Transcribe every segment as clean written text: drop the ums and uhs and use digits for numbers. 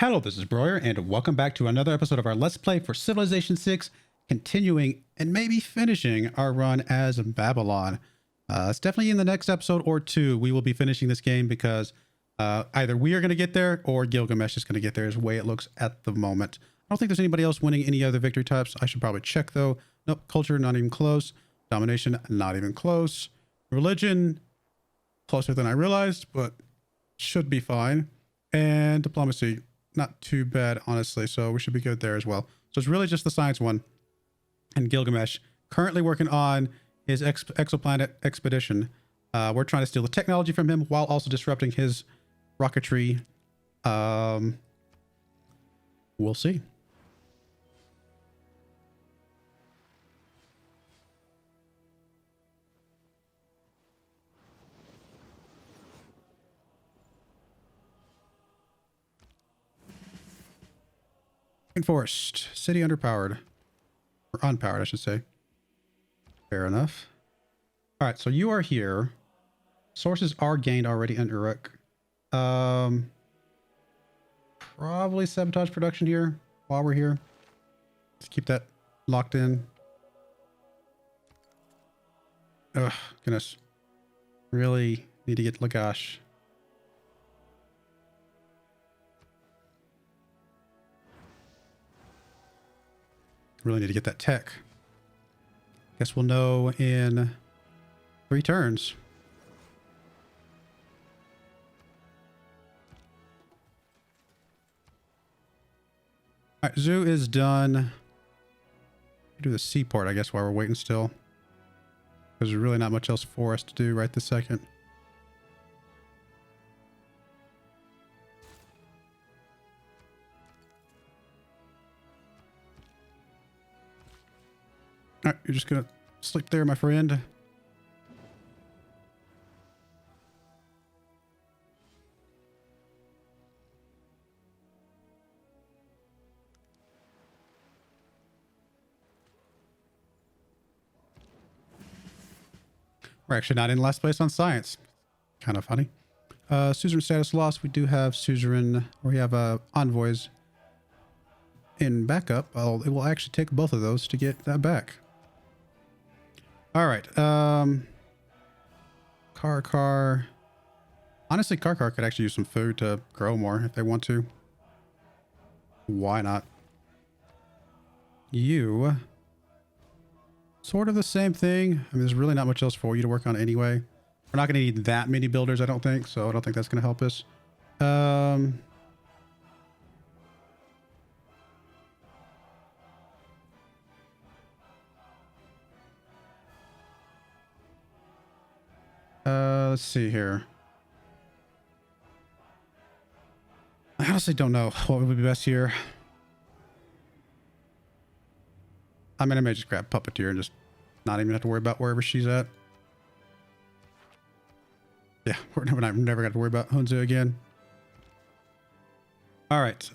Hello, this is Broyar, and welcome back to another episode of our Let's Play for Civilization 6, continuing and maybe finishing our run as Babylon. It's definitely in the next episode or two we will be finishing this game because either we are going to get there or Gilgamesh is going to get there is the way it looks at the moment. I don't think there's anybody else winning any other victory types. I should probably check though. Nope, culture, not even close. Domination, not even close. Religion, closer than I realized, but should be fine. And diplomacy, not too bad, honestly, so we should be good there as well. So it's really just the science one. And Gilgamesh, currently working on his exoplanet expedition. We're trying to steal the technology from him while also disrupting his rocketry. We'll see. Enforced. City underpowered. Or unpowered, I should say. Fair enough. Alright, so you are here. Sources are gained already in Uruk. Probably sabotage production here while we're here. Let's keep that locked in. Ugh, goodness. Really need to get Lagash. Really need to get that tech. Guess we'll know in 3 turns. All right, zoo is done. Do the seaport, I guess, while we're waiting still. There's really not much else for us to do right this second. All right, you're just gonna sleep there, my friend. We're actually not in last place on science. Kind of funny. Suzerain status lost. We do have suzerain, or we have envoys in backup. It will actually take both of those to get that back. All right. Car. Honestly, Car could actually use some food to grow more if they want to. Why not? You. Sort of the same thing. I mean, there's really not much else for you to work on anyway. We're not going to need that many builders, I don't think. So I don't think that's going to help us. Let's see here. I honestly don't know what would be best here. I mean, I may just grab Puppeteer and just not even have to worry about wherever she's at. Yeah, we're never got to worry about Hunza again. All right.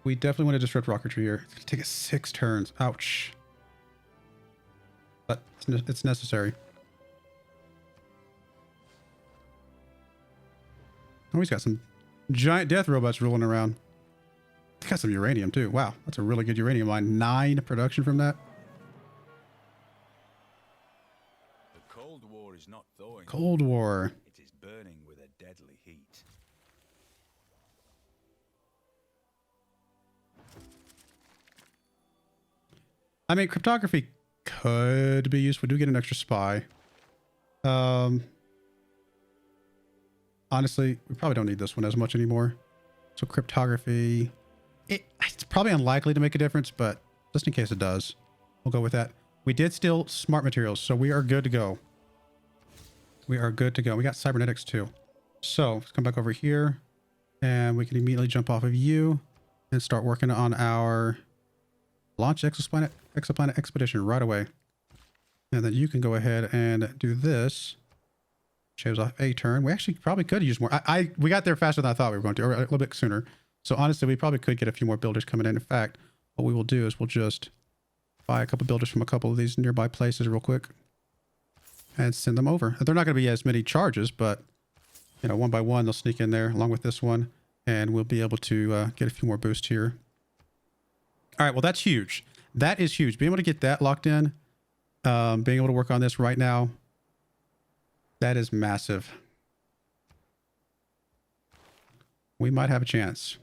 We definitely want to disrupt rocketry here. It's going to take us 6 turns. Ouch. But it's necessary. Oh, he's got some giant death robots rolling around. He's got some uranium too. Wow, that's a really good uranium line. 9 production from that. The Cold War is not thawing. Cold War. It is burning with a deadly heat. I mean, cryptography could be useful. We do get an extra spy. Honestly, we probably don't need this one as much anymore. So cryptography, it's probably unlikely to make a difference, but just in case it does, we'll go with that. We did steal smart materials, so we are good to go. We are good to go. We got cybernetics too. So let's come back over here and we can immediately jump off of you and start working on our launch exoplanet expedition right away. And then you can go ahead and do this. Shaves off a turn. We actually probably could use more. We got there faster than I thought we were going to, or a little bit sooner. So honestly, we probably could get a few more builders coming in. In fact, what we will do is we'll just buy a couple builders from a couple of these nearby places real quick and send them over. They're not going to be as many charges, but you know, one by one, they'll sneak in there along with this one. and we'll be able to get a few more boosts here. All right, well, that's huge. That is huge. Being able to get that locked in, being able to work on this right now, that is massive. We might have a chance.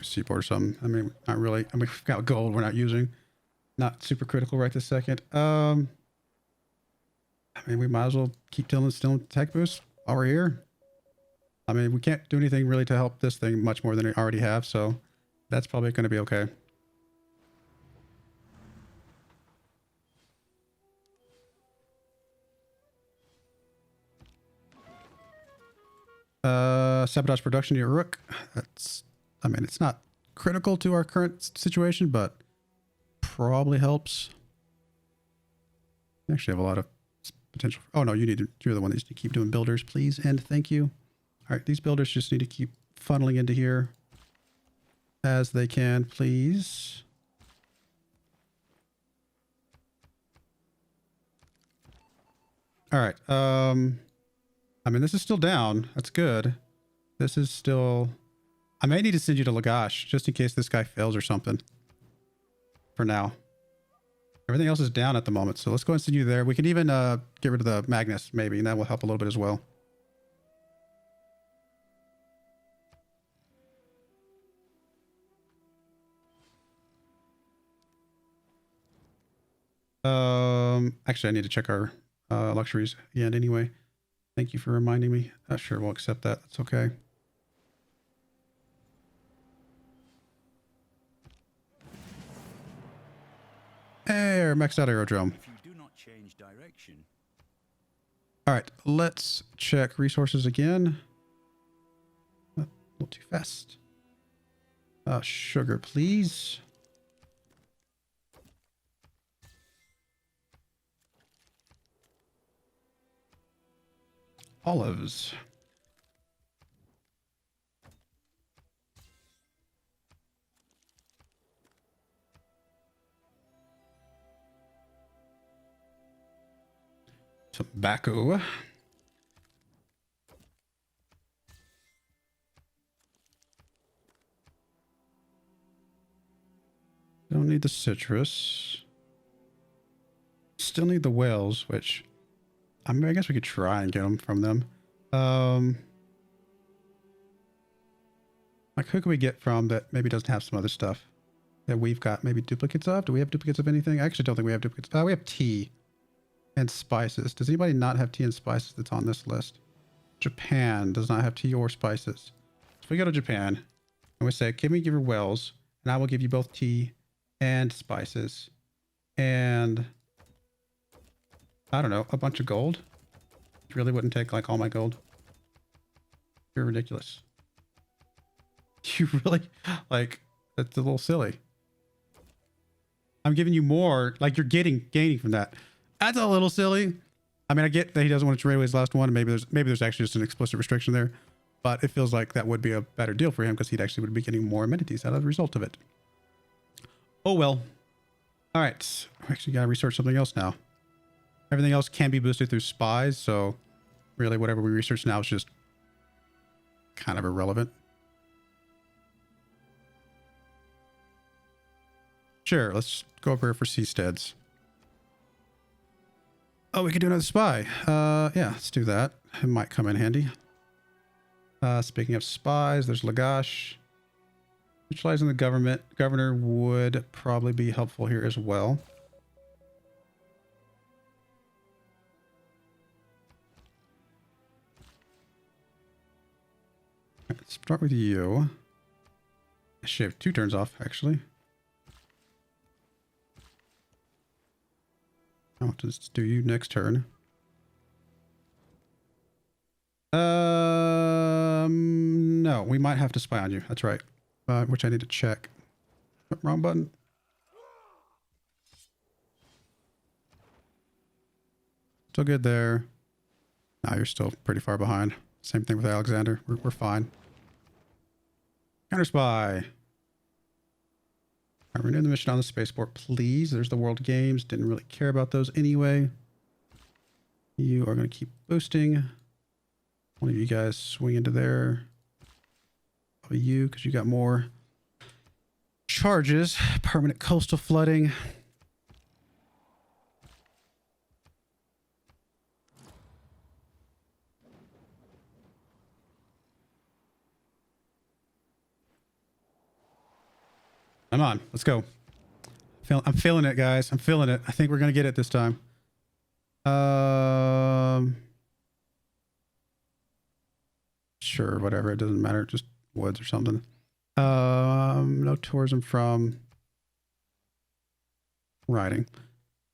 Seaport or something. I mean, not really. I mean, we've got gold we're not using. Not super critical right this second. I mean, we might as well keep stealing tech boosts while we're here. I mean, we can't do anything really to help this thing much more than we already have, so that's probably going to be okay. Sabotage production to your rook. That's, I mean, it's not critical to our current situation, but probably helps. You actually have a lot of potential. Oh no, you're the one that needs to keep doing builders, please, and thank you. All right, these builders just need to keep funneling into here as they can, please. All right. I mean, this is still down. That's good. This is still... I may need to send you to Lagash just in case this guy fails or something. For now. Everything else is down at the moment, so let's go and send you there. We can even get rid of the Magnus, maybe, and that will help a little bit as well. Actually, I need to check our luxuries again anyway. Thank you for reminding me. Sure, we'll accept that. That's okay. Hey, our maxed out aerodrome. If you do not change direction. All right, let's check resources again. A little too fast. Sugar, please. Olives. Tobacco. Don't need the citrus. Still need the whales, which I mean, I guess we could try and get them from them. Like, who can we get from that maybe doesn't have some other stuff that we've got maybe duplicates of? Do we have duplicates of anything? I actually don't think we have duplicates. We have tea and spices. Does anybody not have tea and spices that's on this list? Japan does not have tea or spices. So if we go to Japan and we say, can we give her wells? And I will give you both tea and spices. And I don't know, a bunch of gold. It really wouldn't take like all my gold. You're ridiculous. You really, like, that's a little silly. I'm giving you more, like you're gaining from that. That's a little silly. I mean, I get that he doesn't want to trade away his last one. Maybe there's actually just an explicit restriction there, but it feels like that would be a better deal for him because he'd actually would be getting more amenities out of the result of it. Oh well. All right, we actually got to research something else now. Everything else can be boosted through spies, so really whatever we research now is just kind of irrelevant. Sure, let's go over here for seasteads. Oh, we could do another spy. Yeah, let's do that. It might come in handy. Speaking of spies, there's Lagash. Utilizing the governor would probably be helpful here as well. Let's start with you. I should have 2 turns off, actually. I'll just do you next turn. No, we might have to spy on you. That's right. Which I need to check. Wrong button. Still good there. Now you're still pretty far behind. Same thing with Alexander. We're fine. Counter spy. Renew the mission on the spaceport, please. There's the World Games. Didn't really care about those anyway. You are going to keep boosting. One of you guys swing into there. Probably you, because you got more charges. Permanent coastal flooding. Come on, let's go. I'm feeling it, guys. I'm feeling it. I think we're going to get it this time. Sure, whatever. It doesn't matter. Just woods or something. No tourism from riding.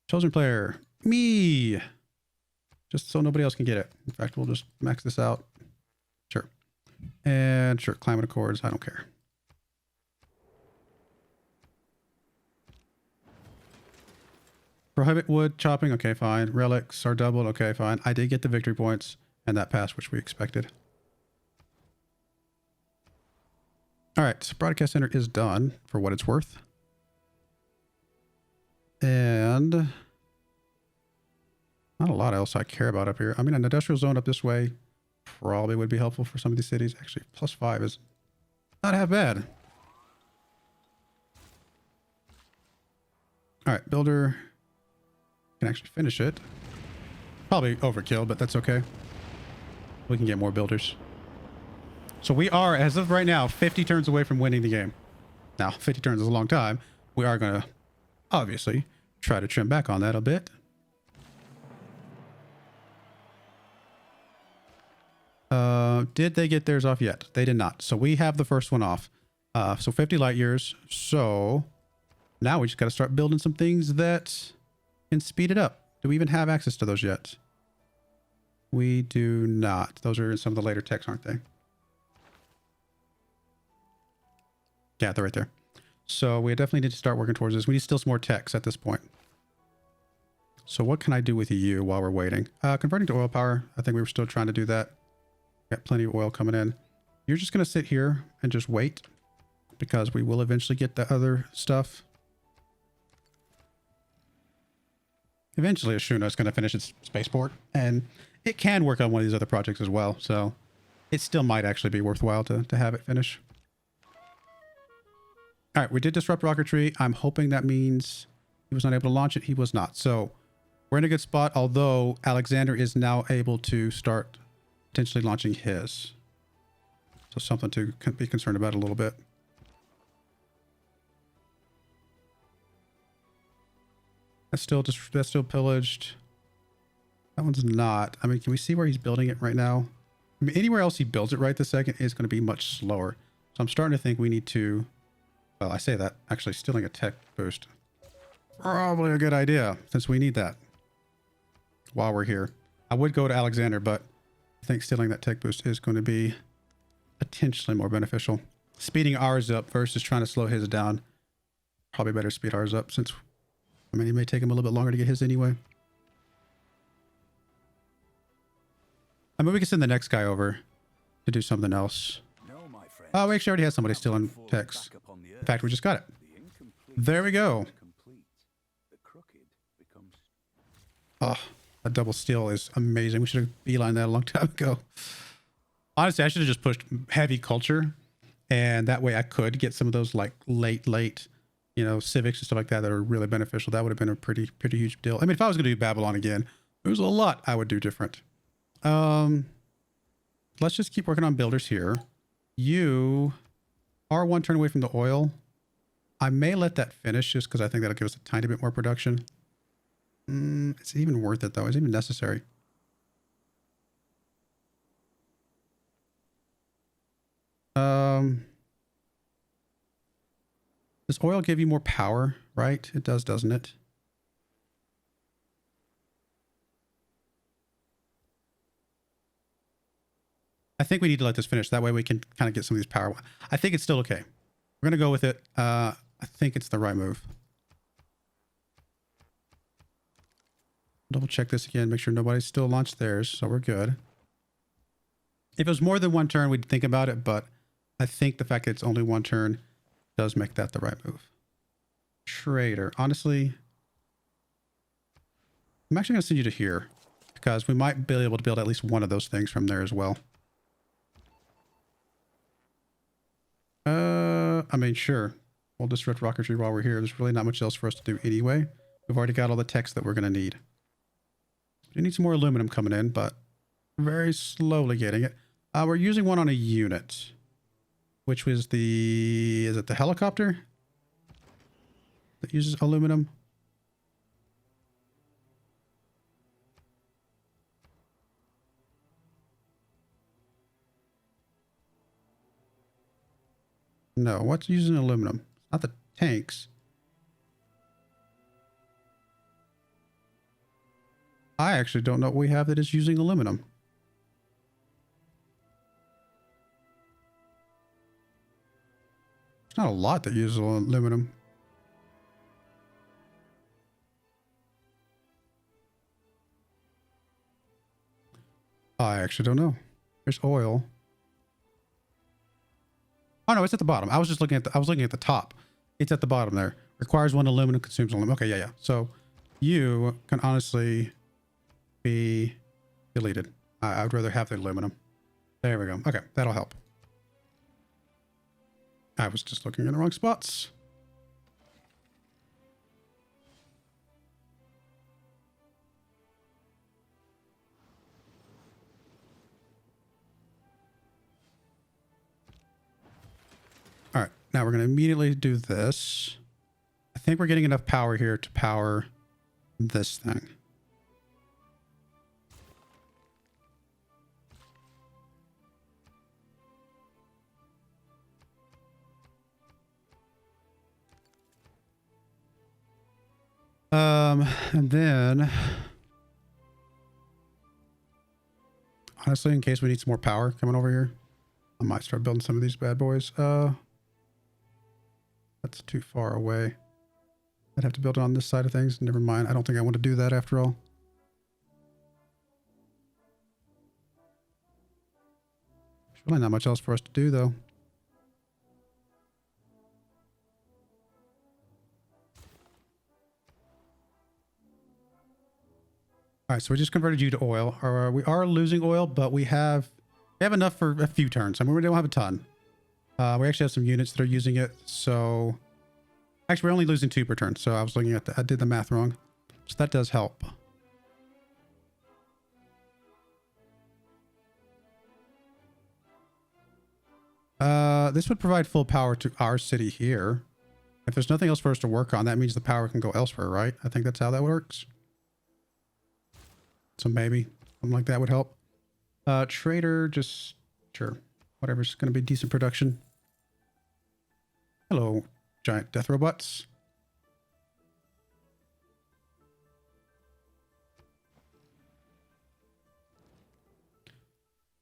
Chosen player. Me. Just so nobody else can get it. In fact, we'll just max this out. Sure. And sure, climate accords. I don't care. Prohibit wood chopping. Okay, fine. Relics are doubled. Okay, fine. I did get the victory points and that pass, which we expected. All right, so broadcast center is done for what it's worth. And not a lot else I care about up here. I mean, an industrial zone up this way probably would be helpful for some of these cities. Actually, +5 is not half bad. All right, builder can actually finish it. Probably overkill, but that's okay. We can get more builders. So we are, as of right now, 50 turns away from winning the game. Now, 50 turns is a long time. We are going to, obviously, try to trim back on that a bit. Did they get theirs off yet? They did not. So we have the first one off. So 50 light years. So now we just got to start building some things that can speed it up. Do we even have access to those yet? We do not. Those are in some of the later techs, aren't they? Yeah, they're right there. So we definitely need to start working towards this. We need still some more techs at this point. So what can I do with you while we're waiting? Converting to oil power. I think we were still trying to do that. Got plenty of oil coming in. You're just going to sit here and just wait because we will eventually get the other stuff. Eventually, Ashuna is going to finish its spaceport, and it can work on one of these other projects as well. So it still might actually be worthwhile to have it finish. All right, we did disrupt rocketry. I'm hoping that means he was not able to launch it. He was not. So we're in a good spot, although Alexander is now able to start potentially launching his. So something to be concerned about a little bit. That's still pillaged. That one's not. I mean, can we see where he's building it right now? I mean, anywhere else he builds it right this second is going to be much slower. So I'm starting to think we need to... Well, I say that. Actually, stealing a tech boost. Probably a good idea, since we need that while we're here. I would go to Alexander, but I think stealing that tech boost is going to be potentially more beneficial. Speeding ours up versus trying to slow his down. Probably better speed ours up, since... I mean, it may take him a little bit longer to get his anyway. I mean, we can send the next guy over to do something else. No, my friend. Oh, we actually already had somebody still in text. In fact, we just got it. There we go. Oh, a double steal is amazing. We should have beelined that a long time ago. Honestly, I should have just pushed heavy culture, and that way I could get some of those like late, you know, civics and stuff like that are really beneficial. That would have been a pretty huge deal. I mean, if I was going to do Babylon again, there's a lot I would do different. Let's just keep working on builders here. You are one turn away from the oil. I may let that finish just because I think that'll give us a tiny bit more production. It's even worth it though. It's even necessary. Does oil give you more power, right? It does, doesn't it? I think we need to let this finish. That way we can kind of get some of these power. I think it's still okay. We're going to go with it. I think it's the right move. Double check this again. Make sure nobody's still launched theirs. So we're good. If it was more than one turn, we'd think about it. But I think the fact that it's only one turn does make that the right move. Trader. Honestly, I'm actually going to send you to here because we might be able to build at least one of those things from there as well. I mean, sure. We'll disrupt rocketry while we're here. There's really not much else for us to do anyway. We've already got all the text that we're going to need. We need some more aluminum coming in, but very slowly getting it. We're using one on a unit, which was the... Is it the helicopter that uses aluminum? No, what's using aluminum? Not the tanks. I actually don't know what we have that is using aluminum. There's not a lot that uses aluminum. I actually don't know. There's oil. Oh no, it's at the bottom. I was looking at the top. It's at the bottom there. Requires one aluminum, consumes aluminum. Okay, yeah. So you can honestly be deleted. I would rather have the aluminum. There we go. Okay, that'll help. I was just looking in the wrong spots. All right, now we're going to immediately do this. I think we're getting enough power here to power this thing. And then, honestly, in case we need some more power coming over here, I might start building some of these bad boys. That's too far away. I'd have to build it on this side of things. Never mind. I don't think I want to do that after all. There's really not much else for us to do, though. All right, so we just converted you to oil. We are losing oil, but we have enough for a few turns. I mean, we don't have a ton. We actually have some units that are using it, so actually we're only losing 2 per turn. So I was looking at I did the math wrong, so that does help. This would provide full power to our city here. If there's nothing else for us to work on, that means the power can go elsewhere, right? I think that's how that works. So maybe something like that would help. Trader, just sure. Whatever's going to be decent production. Hello, giant death robots.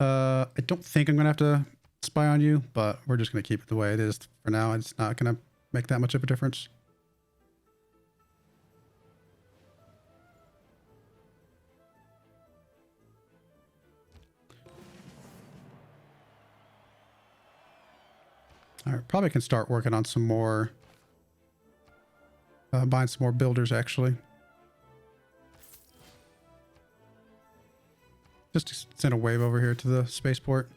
I don't think I'm going to have to spy on you, but we're just going to keep it the way it is for now. It's not going to make that much of a difference. All right, probably can start working on some more, buying some more builders actually. Just to send a wave over here to the spaceport.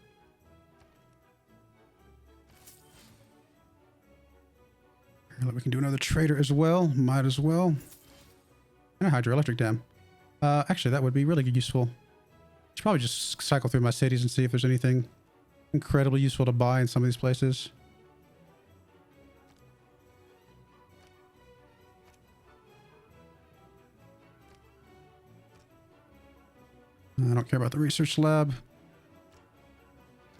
We can do another trader as well. Might as well. And a hydroelectric dam. Actually, that would be really useful. Should probably just cycle through my cities and see if there's anything incredibly useful to buy in some of these places. I don't care about the research lab.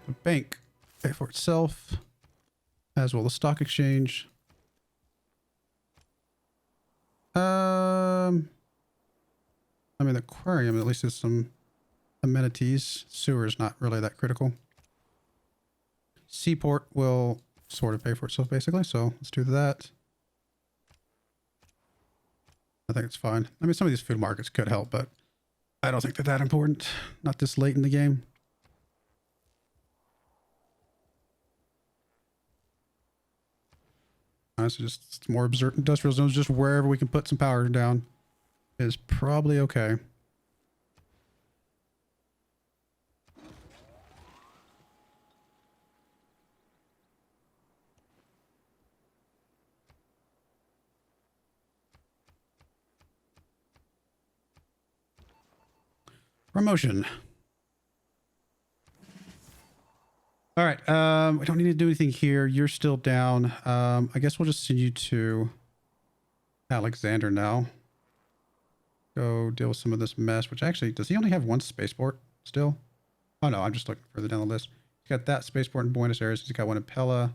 The bank pay for itself, as will the stock exchange. I mean, the aquarium at least has some amenities. Sewer is not really that critical. Seaport will sort of pay for itself basically, so let's do that. I think it's fine. I mean, some of these food markets could help, but I don't think they're that important. Not this late in the game. Honestly, just more industrial zones, just wherever we can put some power down is probably okay. Promotion. All right. We don't need to do anything here. You're still down. I guess we'll just send you to Alexander now. Go deal with some of this mess, which actually, does he only have one spaceport still? Oh no, I'm just looking further down the list. He's got that spaceport in Buenos Aires. He's got one in Pella.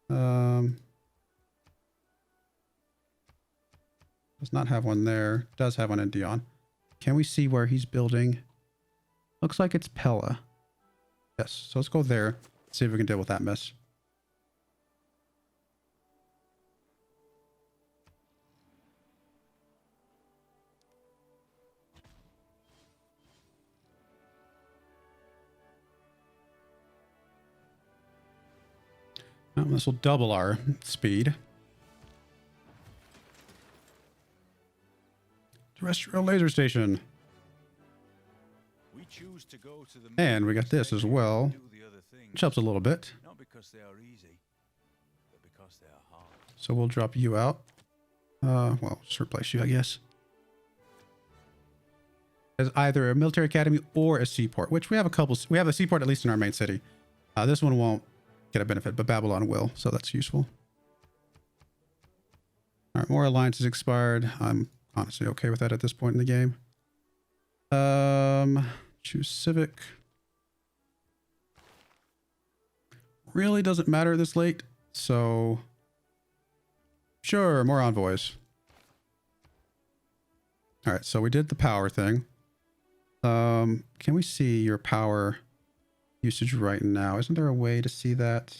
Does not have one there. Does have one in Dion. Can we see where he's building? Looks like it's Pella. Yes, so let's go there. See if we can deal with that mess. This will double our speed. Terrestrial laser station. We choose to go to the And we got this as well, which helps a little bit. Not because they are easy, but because they are hard. So we'll drop you out. Well, just replace you, I guess. As either a military academy or a seaport, which we have a couple. We have a seaport at least in our main city. This one won't get a benefit, but Babylon will, so that's useful. All right, more alliances expired. I'm honestly okay with that at this point in the game. Choose civic. Really doesn't matter this late, so sure, more envoys. All right, so we did the power thing. Can we see your power usage right now? Isn't there a way to see that?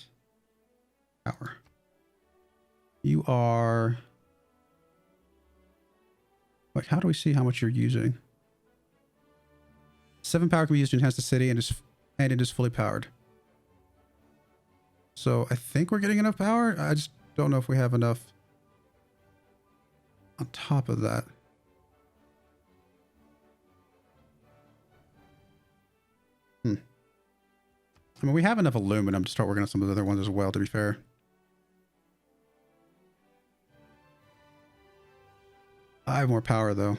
Power. You are... Like, how do we see how much you're using? 7 power can be used to enhance the city and it is fully powered. So I think we're getting enough power. I just don't know if we have enough on top of that. I mean, we have enough aluminum to start working on some of the other ones as well, to be fair. I have more power, though.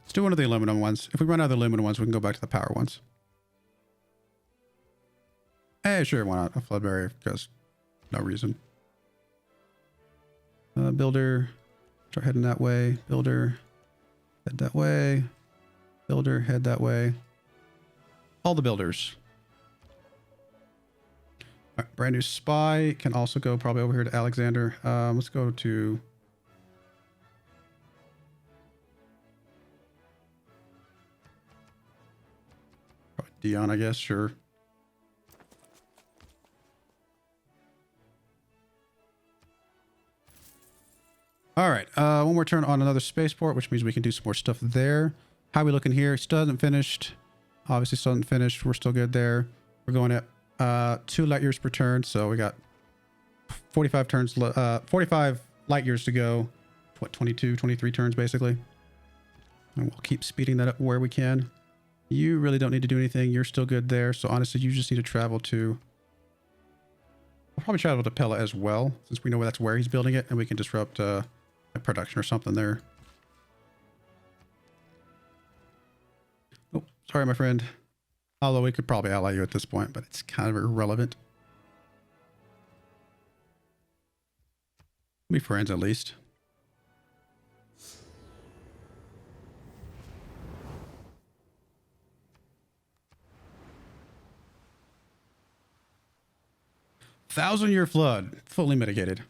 Let's do one of the aluminum ones. If we run out of the aluminum ones, we can go back to the power ones. Hey, sure, why not? A flood barrier, because no reason. Builder, start heading that way. Builder, head that way. Builder, head that way. All the builders. All right, brand new spy can also go probably over here to Alexander. Let's go to... Dion, I guess, sure. All right, one more turn on another spaceport, which means we can do some more stuff there. How are we looking here? Still hasn't finished. Obviously still hasn't finished. We're still good there. We're going at 2 light years per turn, so we got 45 turns, 45 light years to go. What, 22, 23 turns basically. And we'll keep speeding that up where we can. You really don't need to do anything. You're still good there. So honestly, you just need to travel to... We'll probably travel to Pella as well, since we know that's where he's building it, and we can disrupt production or something there. Oh, sorry, my friend. Although we could probably ally you at this point, but it's kind of irrelevant. We'll be friends at least. Thousand-year flood, fully mitigated.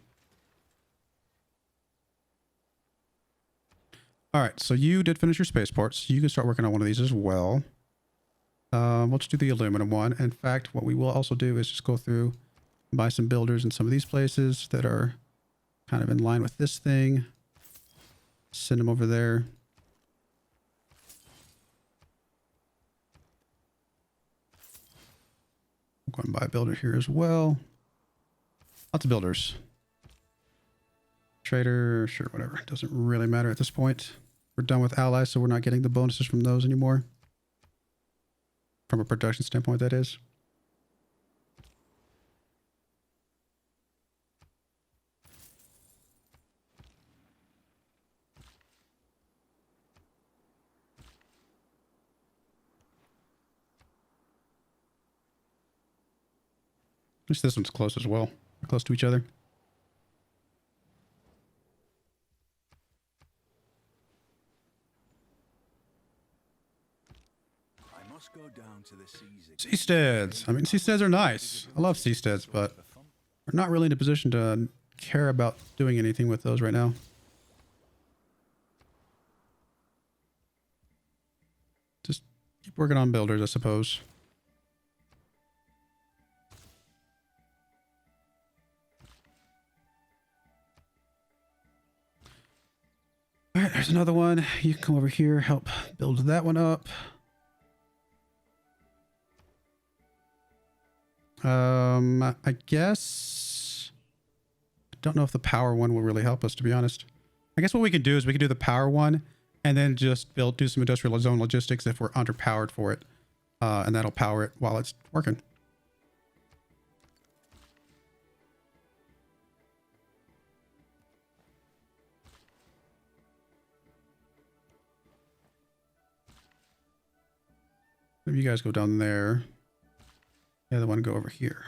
All right, so you did finish your spaceports. You can start working on one of these as well. We'll just do the aluminum one. In fact, what we will also do is just go through and buy some builders in some of these places that are kind of in line with this thing. Send them over there. I'm going to buy a builder here as well. Lots of builders. Trader, sure, whatever. Doesn't really matter at this point. We're done with allies, so we're not getting the bonuses from those anymore. From a production standpoint, that is. At least this one's close as well. We're close to each other. I must go down to the seas. Seasteads. I mean, seasteads are nice. I love seasteads, but we're not really in a position to care about doing anything with those right now. Just keep working on builders, I suppose. All right, there's another one. You can come over here, help build that one up. I guess I don't know if the power one will really help us, to be honest. I guess what we can do is we can do the power one and then just do some industrial zone logistics if we're underpowered for it. And that'll power it while it's working. Maybe you guys go down there. The other one go over here.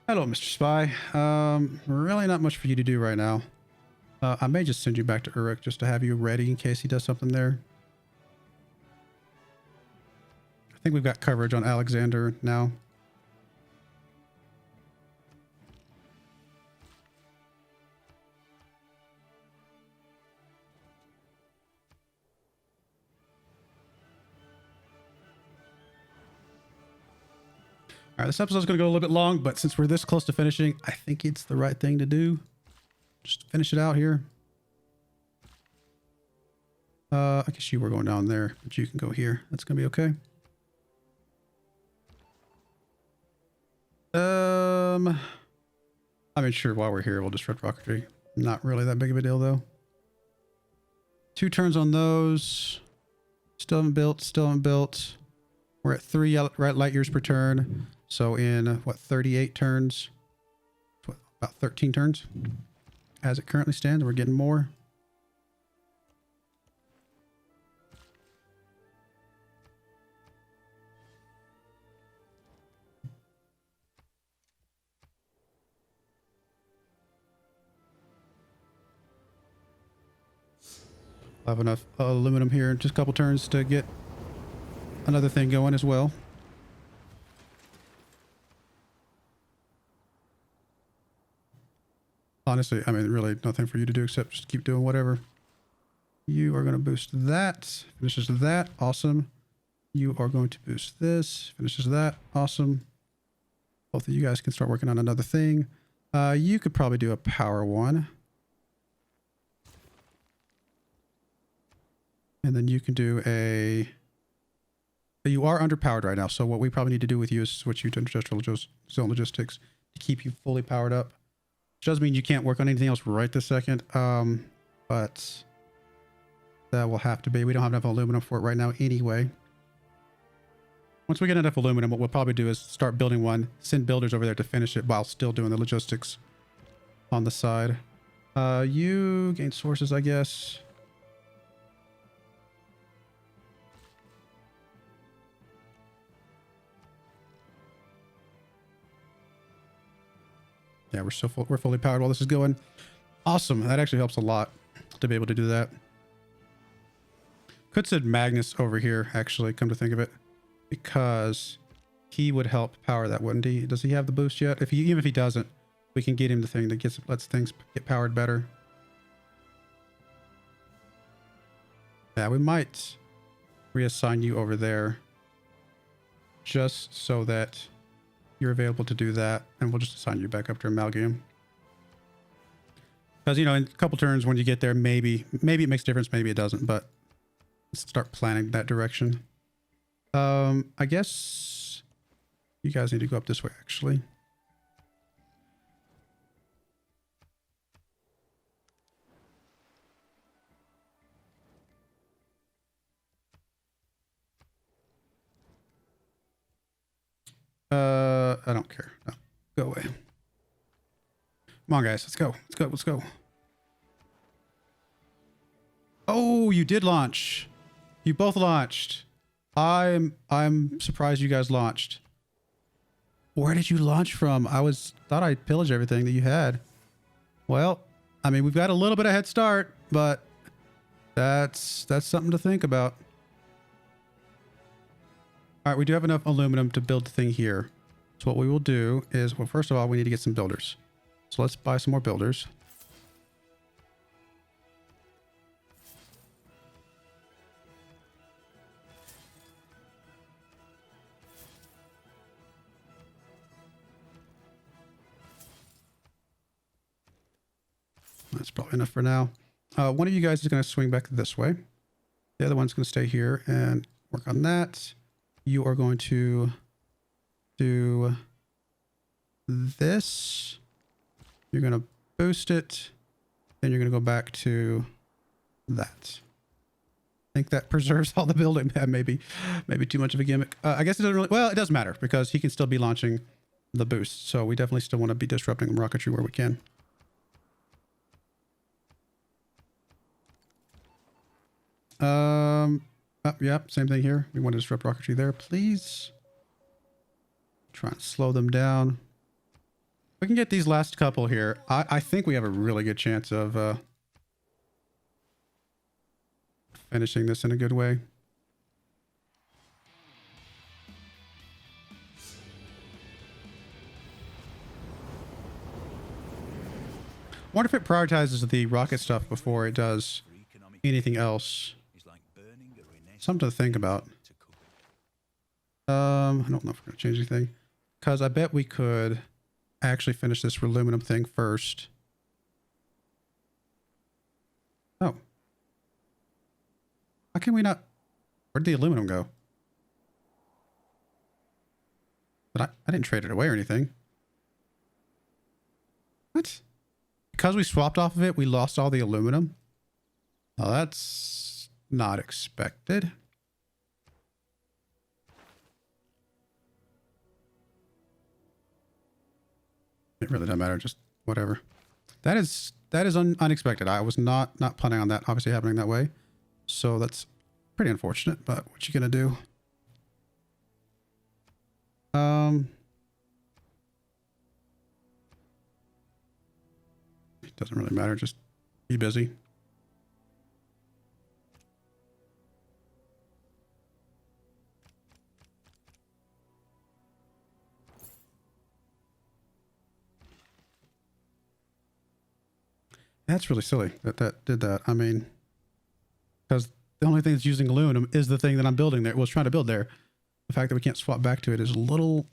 Hello, Mr. Spy. Really not much for you to do right now. I may just send you back to Uruk just to have you ready in case he does something there. I think we've got coverage on Alexander now. All right, this episode's going to go a little bit long, but since we're this close to finishing, I think it's the right thing to do. Just finish it out here. I guess you were going down there, but you can go here. That's going to be okay. I mean, sure, while we're here, we'll disrupt rocketry. Not really that big of a deal, though. 2 turns on those. Still haven't built, still haven't built. We're at 3 light years per turn. So in, what, 38 turns? What, about 13 turns? As it currently stands, we're getting more. I'll have enough aluminum here in just a couple turns to get another thing going as well. Honestly, I mean, really nothing for you to do except just keep doing whatever. You are going to boost that. Finishes that. Awesome. You are going to boost this. Finishes that. Awesome. Both of you guys can start working on another thing. You could probably do a power one. And then you can do a... You are underpowered right now, so what we probably need to do with you is switch you to industrial zone logistics to keep you fully powered up. Which does mean you can't work on anything else right this second, but that will have to be. We don't have enough aluminum for it right now anyway. Once we get enough aluminum, what we'll probably do is start building one, send builders over there to finish it while still doing the logistics on the side. You gain sources, I guess. Yeah, we're fully powered while this is going. Awesome. That actually helps a lot to be able to do that. Could send Magnus over here, actually, come to think of it, because he would help power that, wouldn't he? Does he have the boost yet? Even if he doesn't, we can get him the thing that lets things get powered better. Yeah, we might reassign you over there just so that you're available to do that, and we'll just assign you back up to Amalgam. Because, you know, in a couple turns when you get there, maybe it makes a difference, maybe it doesn't, but let's start planning that direction. I guess you guys need to go up this way, actually. I don't care. No, go away. Come on, guys. Let's go. Let's go. Let's go. Oh, you did launch. You both launched. I'm surprised you guys launched. Where did you launch from? Thought I pillaged everything that you had. Well, I mean, we've got a little bit of head start, but that's something to think about. All right, we do have enough aluminum to build the thing here. So what we will do is, well, first of all, we need to get some builders. So let's buy some more builders. That's probably enough for now. One of you guys is going to swing back this way. The other one's going to stay here and work on that. You are going to do this. You're going to boost it. Then you're going to go back to that. I think that preserves all the building. Maybe too much of a gimmick. I guess it doesn't really, well, it doesn't matter because he can still be launching the boost. So we definitely still want to be disrupting rocketry where we can. Yeah, same thing here. We want to disrupt rocketry there, please. Try and slow them down. We can get these last couple here. I think we have a really good chance of finishing this in a good way. Wonder if it prioritizes the rocket stuff before it does anything else. Something to think about. I don't know if we're gonna change anything because I bet we could actually finish this aluminum thing first. Oh, how can we not? Where'd the aluminum go? But I didn't trade it away or anything. What? Because we swapped off of it, we lost all the aluminum. Oh, that's not expected. It really doesn't matter, just whatever. That is unexpected. I was not planning on that obviously happening that way. So that's pretty unfortunate, but what you gonna do? It doesn't really matter, just be busy. That's really silly that did that. I mean, because the only thing that's using aluminum is the thing that I'm building there. Was trying to build there. The fact that we can't swap back to it is a little.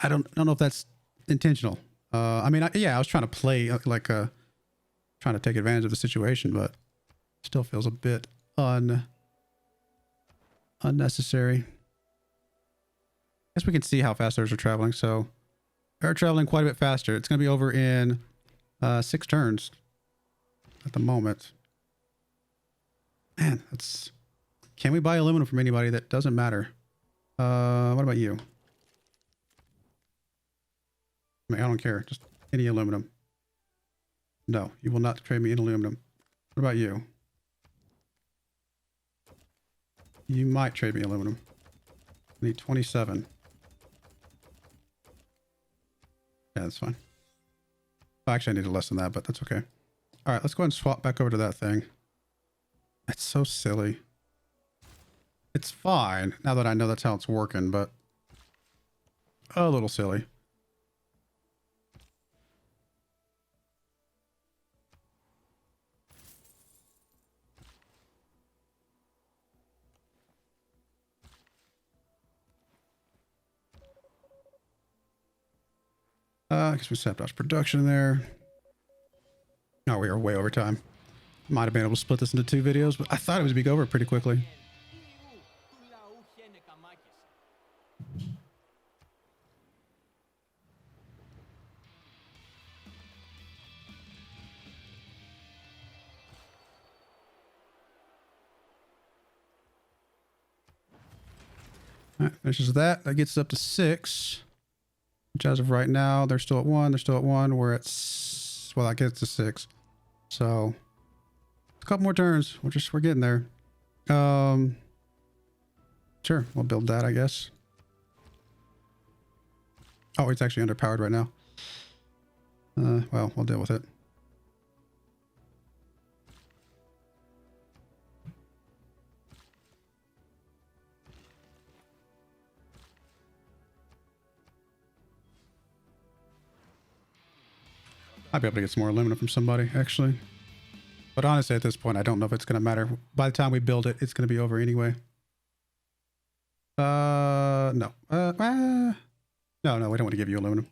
I don't know if that's intentional. I mean, I was trying to play trying to take advantage of the situation, but still feels a bit unnecessary. I guess we can see how fast ours are traveling. So they're traveling quite a bit faster. It's going to be over in 6 turns. At the moment. Man, that's... Can we buy aluminum from anybody? That doesn't matter. What about you? I mean, I don't care. Just any aluminum. No, you will not trade me in aluminum. What about you? You might trade me aluminum. I need 27. Yeah, that's fine. Actually, I needed less than that, but that's okay. All right, let's go ahead and swap back over to that thing. That's so silly. It's fine now that I know that's how it's working, but a little silly. I guess we sabotaged production there. No, we are way over time. Might have been able to split this into 2 videos, but I thought it was over pretty quickly. All right, finishes that. That gets us up to 6. Which as of right now, they're still at 1. They're still at 1. We're at... Well, that gets to 6. So... couple more turns. We're getting there. Sure, we'll build that, I guess. Oh, it's actually underpowered right now. Well, we'll deal with it. I'd be able to get some more aluminum from somebody, actually. But honestly, at this point, I don't know if it's going to matter. By the time we build it, it's going to be over anyway. No. No, we don't want to give you aluminum.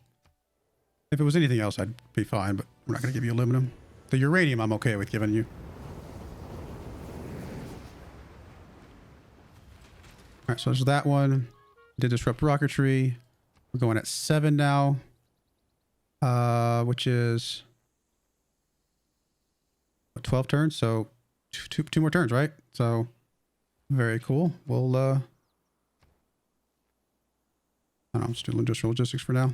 If it was anything else, I'd be fine, but we're not going to give you aluminum. The uranium, I'm okay with giving you. All right, so there's that one. Did disrupt rocketry. We're going at 7 now. Which is 12 turns, so two more turns, right? So very cool. We'll I don't know, I'm just doing industrial logistics for now.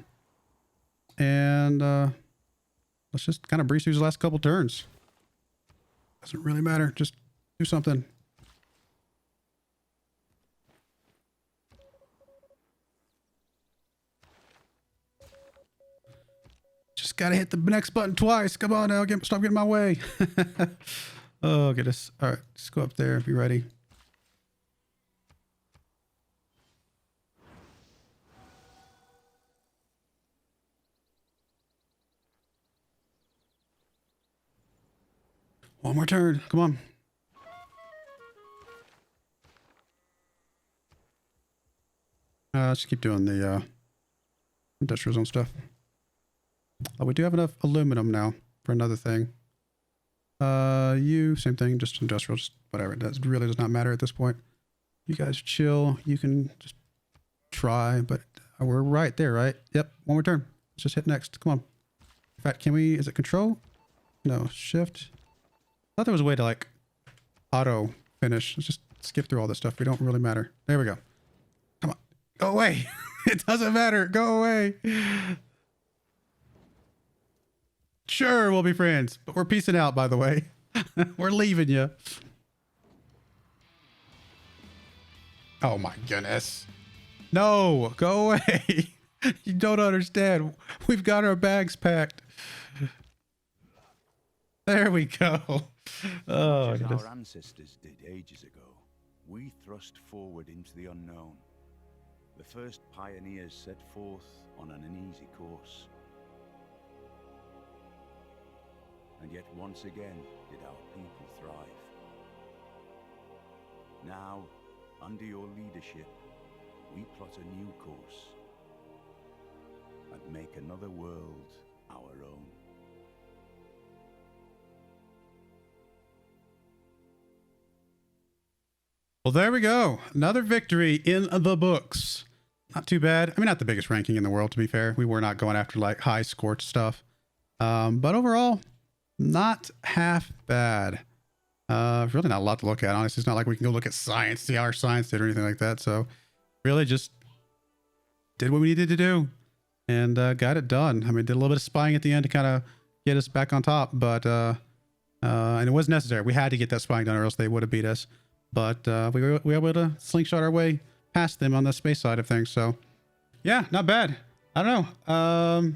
And let's just kind of breeze through these last couple turns. Doesn't really matter, just do something. Just gotta hit the next button twice. Come on now, stop getting in my way. Oh goodness. All right, just go up there. Be ready. One more turn. Come on. Let's keep doing the industrial zone stuff. Oh, we do have enough aluminum now for another thing. You, same thing, just industrial, just whatever it does. It really does not matter at this point. You guys chill. You can just try, but we're right there, right? Yep, one more turn. Let's just hit next. Come on. In fact, can we, is it control? No, shift. I thought there was a way to like auto finish. Let's just skip through all this stuff. We don't really matter. There we go. Come on. Go away. It doesn't matter. Go away. Sure, we'll be friends, but we're peacing out, by the way. We're leaving you. Oh my goodness. No, go away. You don't understand. We've got our bags packed. There we go. Oh, as our ancestors did ages ago, we thrust forward into the unknown. The first pioneers set forth on an uneasy course. And yet once again did our people thrive. Now, under your leadership, we plot a new course and make another world our own. Well, there we go. Another victory in the books. Not too bad. I mean, not the biggest ranking in the world, to be fair. We were not going after like high scored stuff. But overall, not half bad. Really not a lot to look at. Honestly, it's not like we can go look at science, see how our science did or anything like that. So really just did what we needed to do and got it done. I mean, did a little bit of spying at the end to kind of get us back on top, but and it was necessary. We had to get that spying done or else they would have beat us. But we were able to slingshot our way past them on the space side of things. So yeah, not bad. I don't know.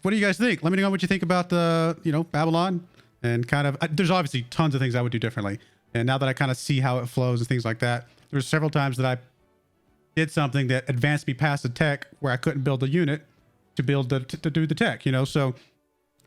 What do you guys think? Let me know what you think about the, Babylon and kind of, there's obviously tons of things I would do differently. And now that I kind of see how it flows and things like that, there's several times that I did something that advanced me past the tech where I couldn't build a unit to build to do the tech, so,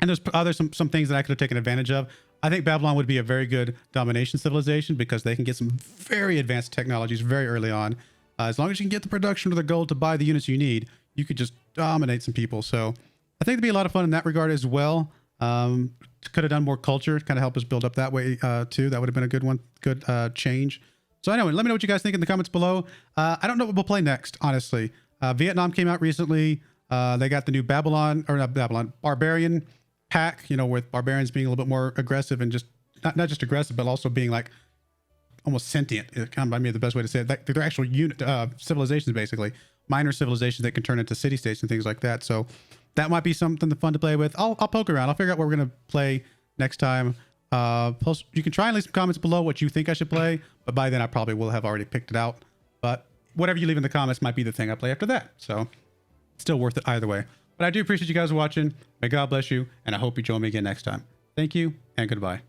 and there's some things that I could have taken advantage of. I think Babylon would be a very good domination civilization because they can get some very advanced technologies very early on. As long as you can get the production or the gold to buy the units you need, you could just dominate some people. So I think it'd be a lot of fun in that regard as well. Could have done more culture, kind of help us build up that way too. That would have been a good one, good change. So anyway, let me know what you guys think in the comments below. I don't know what we'll play next, honestly. Vietnam came out recently. They got the new Barbarian pack, with barbarians being a little bit more aggressive and just not just aggressive, but also being like almost sentient. It kind of by me the best way to say it. They're actual civilizations, basically minor civilizations that can turn into city states and things like that. So that might be something fun to play with. I'll poke around. I'll figure out what we're gonna play next time. Post, you can try and leave some comments below what you think I should play, but by then I probably will have already picked it out. But whatever you leave in the comments might be the thing I play after that. So still worth it either way. But I do appreciate you guys watching. May God bless you, and I hope you join me again next time. Thank you, and goodbye.